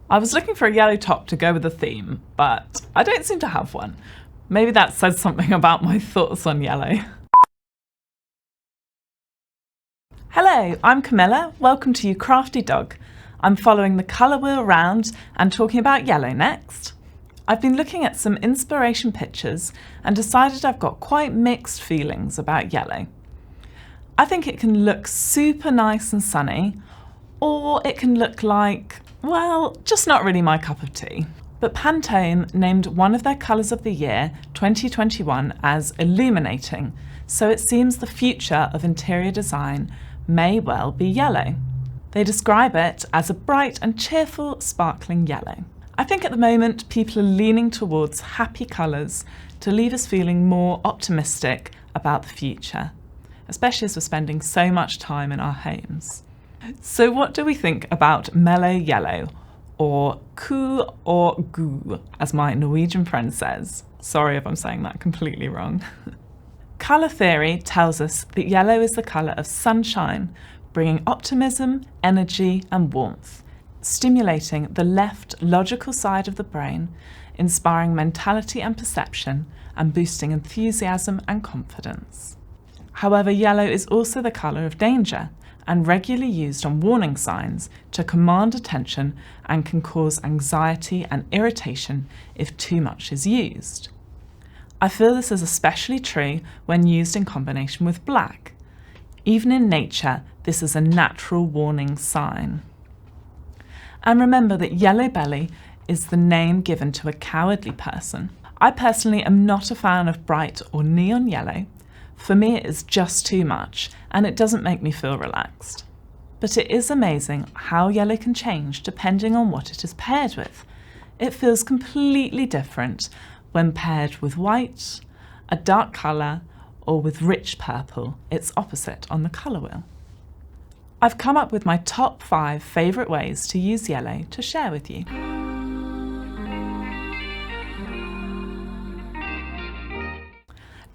I was looking for a yellow top to go with the theme, but I don't seem to have one. Maybe that says something about my thoughts on yellow. Hello, I'm Camilla. Welcome to You Crafty Dog. I'm following the colour wheel round and talking about yellow next. I've been looking at some inspiration pictures and decided I've got quite mixed feelings about yellow. I think it can look super nice and sunny, or it can look like, well, just not really my cup of tea. But Pantone named one of their colours of the year, 2021, as illuminating, so it seems the future of interior design may well be yellow. They describe it as a bright and cheerful, sparkling yellow. I think at the moment people are leaning towards happy colours to leave us feeling more optimistic about the future, especially as we're spending so much time in our homes. So what do we think about mellow yellow, or ku or gu, as my Norwegian friend says? Sorry if I'm saying that completely wrong. Colour theory tells us that yellow is the colour of sunshine, bringing optimism, energy and warmth, stimulating the left logical side of the brain, inspiring mentality and perception, and boosting enthusiasm and confidence. However, yellow is also the colour of danger and regularly used on warning signs to command attention and can cause anxiety and irritation if too much is used. I feel this is especially true when used in combination with black. Even in nature, this is a natural warning sign. And remember that yellow belly is the name given to a cowardly person. I personally am not a fan of bright or neon yellow. For me, it is just too much, and it doesn't make me feel relaxed. But it is amazing how yellow can change depending on what it is paired with. It feels completely different when paired with white, a dark colour, or with rich purple, its opposite on the colour wheel. I've come up with my top 5 favourite ways to use yellow to share with you.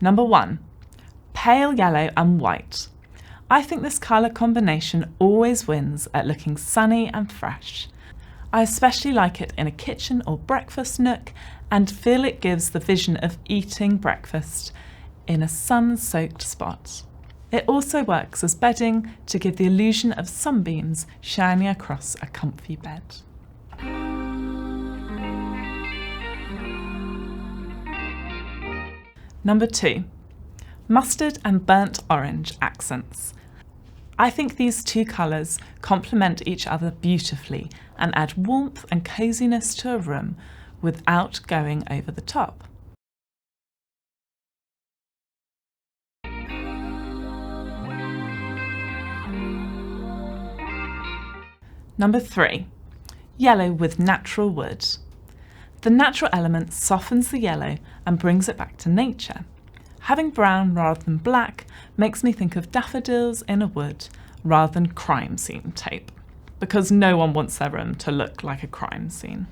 Number 1. Pale yellow and white. I think this colour combination always wins at looking sunny and fresh. I especially like it in a kitchen or breakfast nook and feel it gives the vision of eating breakfast in a sun-soaked spot. It also works as bedding to give the illusion of sunbeams shining across a comfy bed. Number 2. Mustard and burnt orange accents. I think these two colours complement each other beautifully and add warmth and coziness to a room without going over the top. Number 3. Yellow with natural wood. The natural element softens the yellow and brings it back to nature. Having brown rather than black makes me think of daffodils in a wood rather than crime scene tape, because no one wants their room to look like a crime scene.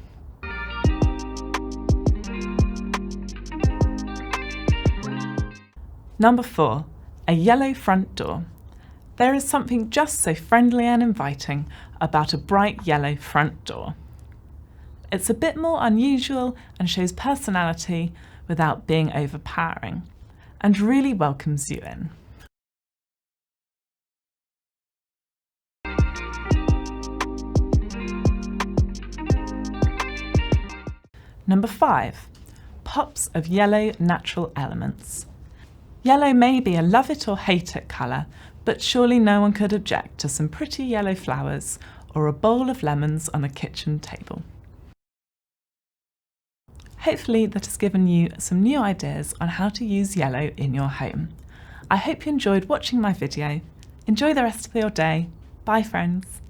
Number 4. A yellow front door. There is something just so friendly and inviting about a bright yellow front door. It's a bit more unusual and shows personality without being overpowering, and really welcomes you in. Number 5. Pops of yellow natural elements. Yellow may be a love it or hate it colour, but surely no one could object to some pretty yellow flowers or a bowl of lemons on the kitchen table. Hopefully that has given you some new ideas on how to use yellow in your home. I hope you enjoyed watching my video. Enjoy the rest of your day. Bye friends.